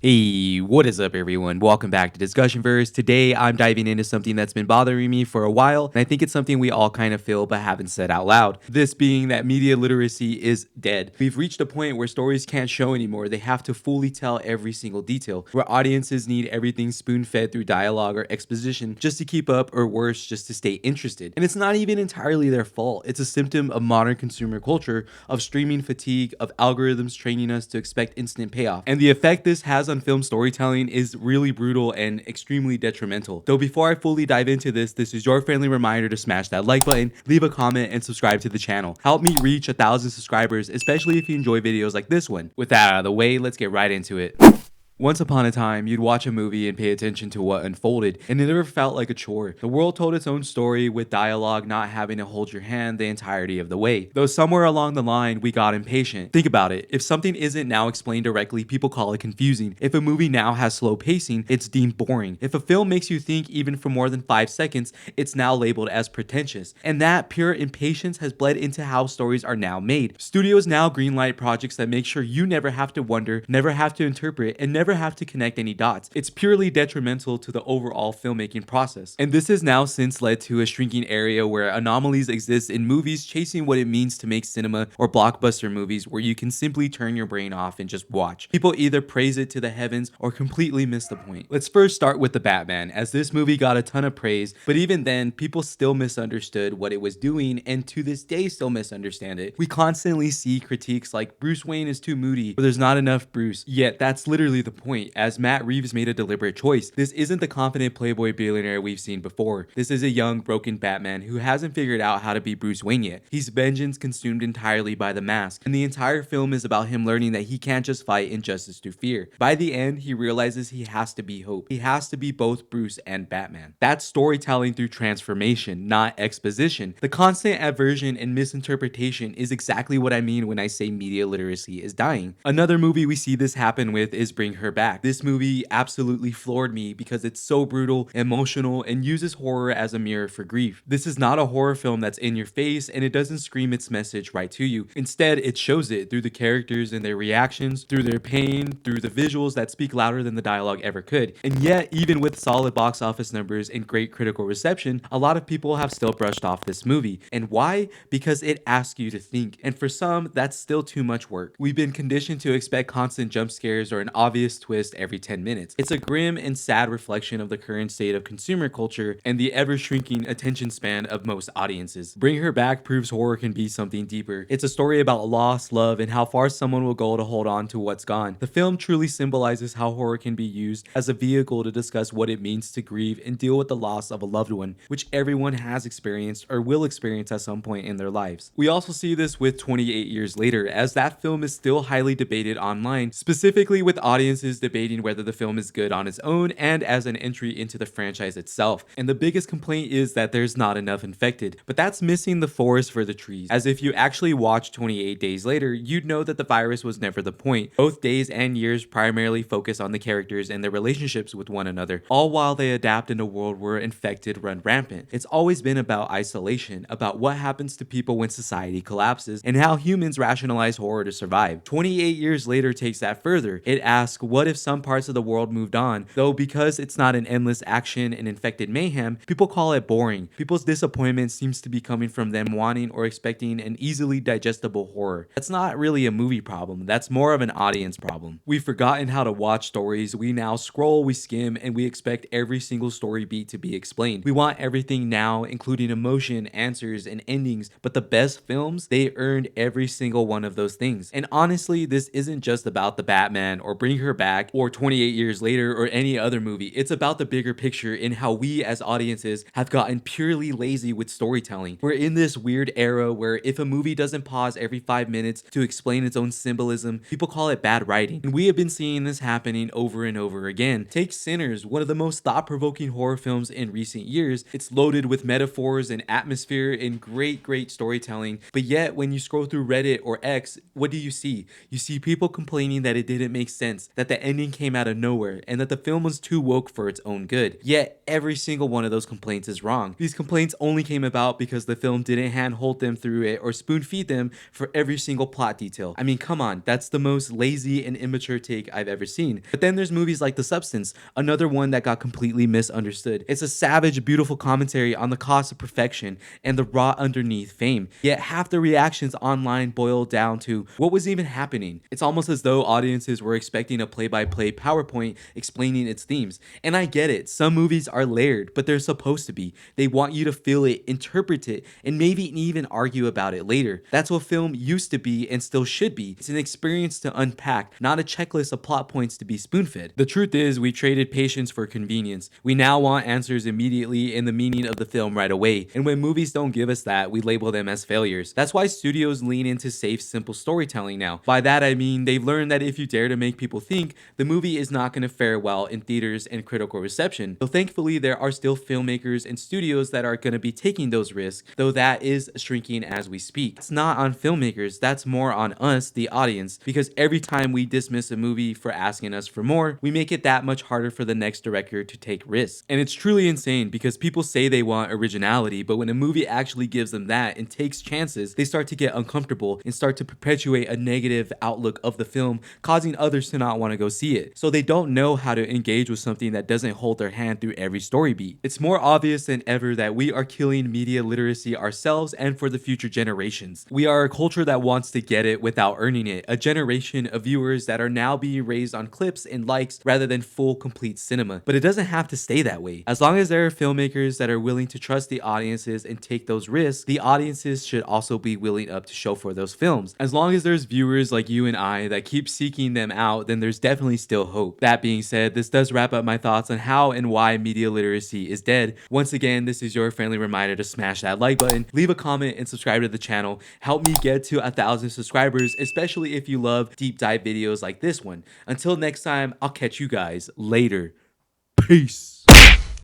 Hey, what is up everyone? Welcome back to DiscussionVerse. Today I'm diving into something that's been bothering me for a while, and I think it's something we all kind of feel but haven't said out loud. This being that media literacy is dead. We've reached a point where stories can't show anymore. They have to fully tell every single detail, where audiences need everything spoon-fed through dialogue or exposition just to keep up, or worse, just to stay interested. And it's not even entirely their fault. It's a symptom of modern consumer culture, of streaming fatigue, of algorithms training us to expect instant payoff. And the effect this has on film storytelling is really brutal and extremely detrimental. Though before I fully dive into this is your friendly reminder to smash that like button, leave a comment, and subscribe to the channel. Help me reach 1,000 subscribers, especially if you enjoy videos like this one. With that out of the way, let's get right into it. Once upon a time, you'd watch a movie and pay attention to what unfolded, and it never felt like a chore. The world told its own story, with dialogue not having to hold your hand the entirety of the way. Though somewhere along the line, we got impatient. Think about it. If something isn't now explained directly, people call it confusing. If a movie now has slow pacing, it's deemed boring. If a film makes you think even for more than 5 seconds, it's now labeled as pretentious. And that pure impatience has bled into how stories are now made. Studios now greenlight projects that make sure you never have to wonder, never have to interpret, and never have to connect any dots. It's purely detrimental to the overall filmmaking process. And this has now since led to a shrinking area where anomalies exist in movies chasing what it means to make cinema, or blockbuster movies where you can simply turn your brain off and just watch. People either praise it to the heavens or completely miss the point. Let's first start with The Batman, as this movie got a ton of praise, but even then, people still misunderstood what it was doing, and to this day still misunderstand it. We constantly see critiques like Bruce Wayne is too moody, or there's not enough Bruce, yet that's literally the point, as Matt Reeves made a deliberate choice. This isn't the confident playboy billionaire we've seen before. This is a young, broken Batman who hasn't figured out how to be Bruce Wayne yet. He's vengeance consumed entirely by the mask, and the entire film is about him learning that he can't just fight injustice through fear. By the end, he realizes he has to be hope. He has to be both Bruce and Batman. That's storytelling through transformation, not exposition. The constant aversion and misinterpretation is exactly what I mean when I say media literacy is dying. Another movie we see this happen with is Bring Her Back. This movie absolutely floored me because it's so brutal, emotional, and uses horror as a mirror for grief. This is not a horror film that's in your face, and it doesn't scream its message right to you. Instead, it shows it through the characters and their reactions, through their pain, through the visuals that speak louder than the dialogue ever could. And yet, even with solid box office numbers and great critical reception, a lot of people have still brushed off this movie. And why? Because it asks you to think. And for some, that's still too much work. We've been conditioned to expect constant jump scares or an obvious twist every 10 minutes. It's a grim and sad reflection of the current state of consumer culture and the ever-shrinking attention span of most audiences. Bring Her Back proves horror can be something deeper. It's a story about loss, love, and how far someone will go to hold on to what's gone. The film truly symbolizes how horror can be used as a vehicle to discuss what it means to grieve and deal with the loss of a loved one, which everyone has experienced or will experience at some point in their lives. We also see this with 28 Years Later, as that film is still highly debated online, specifically with audiences debating whether the film is good on its own and as an entry into the franchise itself. And the biggest complaint is that there's not enough infected, but that's missing the forest for the trees, as if you actually watched 28 Days Later, you'd know that the virus was never the point. Both days and years primarily focus on the characters and their relationships with one another, all while they adapt in a world where infected run rampant. It's always been about isolation, about what happens to people when society collapses, and how humans rationalize horror to survive. 28 Years Later takes that further. It asks, what if some parts of the world moved on? Though because it's not an endless action and infected mayhem, people call it boring. People's disappointment seems to be coming from them wanting or expecting an easily digestible horror. That's not really a movie problem, that's more of an audience problem. We've forgotten how to watch stories. We now scroll, we skim, and we expect every single story beat to be explained. We want everything now, including emotion, answers, and endings, but the best films, they earned every single one of those things. And honestly, this isn't just about The Batman or Bring Her Back or 28 Years Later or any other movie. It's about the bigger picture in how we as audiences have gotten purely lazy with storytelling. We're in this weird era where if a movie doesn't pause every 5 minutes to explain its own symbolism, people call it bad writing. And we have been seeing this happening over and over again. Take Sinners, one of the most thought-provoking horror films in recent years. It's loaded with metaphors and atmosphere and great storytelling, but yet when you scroll through Reddit or X, what do you see? You see people complaining that it didn't make sense, that that the ending came out of nowhere, and that the film was too woke for its own good. Yet, every single one of those complaints is wrong. These complaints only came about because the film didn't handhold them through it or spoon feed them for every single plot detail. I mean, come on, that's the most lazy and immature take I've ever seen. But then there's movies like The Substance, another one that got completely misunderstood. It's a savage, beautiful commentary on the cost of perfection and the raw underneath fame. Yet half the reactions online boil down to what was even happening. It's almost as though audiences were expecting a play-by-play PowerPoint explaining its themes. And I get it, some movies are layered, but they're supposed to be. They want you to feel it, interpret it, and maybe even argue about it later. That's what film used to be and still should be. It's an experience to unpack, not a checklist of plot points to be spoon-fed. The truth is, we traded patience for convenience. We now want answers immediately and the meaning of the film right away. And when movies don't give us that, we label them as failures. That's why studios lean into safe, simple storytelling now. By that I mean they've learned that if you dare to make people think, the movie is not going to fare well in theaters and critical reception. So thankfully, there are still filmmakers and studios that are going to be taking those risks, though that is shrinking as we speak. It's not on filmmakers, that's more on us, the audience, because every time we dismiss a movie for asking us for more, we make it that much harder for the next director to take risks. And it's truly insane because people say they want originality, but when a movie actually gives them that and takes chances, they start to get uncomfortable and start to perpetuate a negative outlook of the film, causing others to not want to go see it. So they don't know how to engage with something that doesn't hold their hand through every story beat. It's more obvious than ever that we are killing media literacy ourselves and for the future generations. We are a culture that wants to get it without earning it, a generation of viewers that are now being raised on clips and likes rather than full complete cinema. But it doesn't have to stay that way. As long as there are filmmakers that are willing to trust the audiences and take those risks, the audiences should also be willing up to show for those films. As long as there's viewers like you and I that keep seeking them out, then there's definitely still hope. That being said, this does wrap up my thoughts on how and why media literacy is dead. Once again, this is your friendly reminder to smash that like button, leave a comment, and subscribe to the channel. Help me get to 1,000 subscribers, especially if you love deep dive videos like this one. Until next time, I'll catch you guys later. Peace.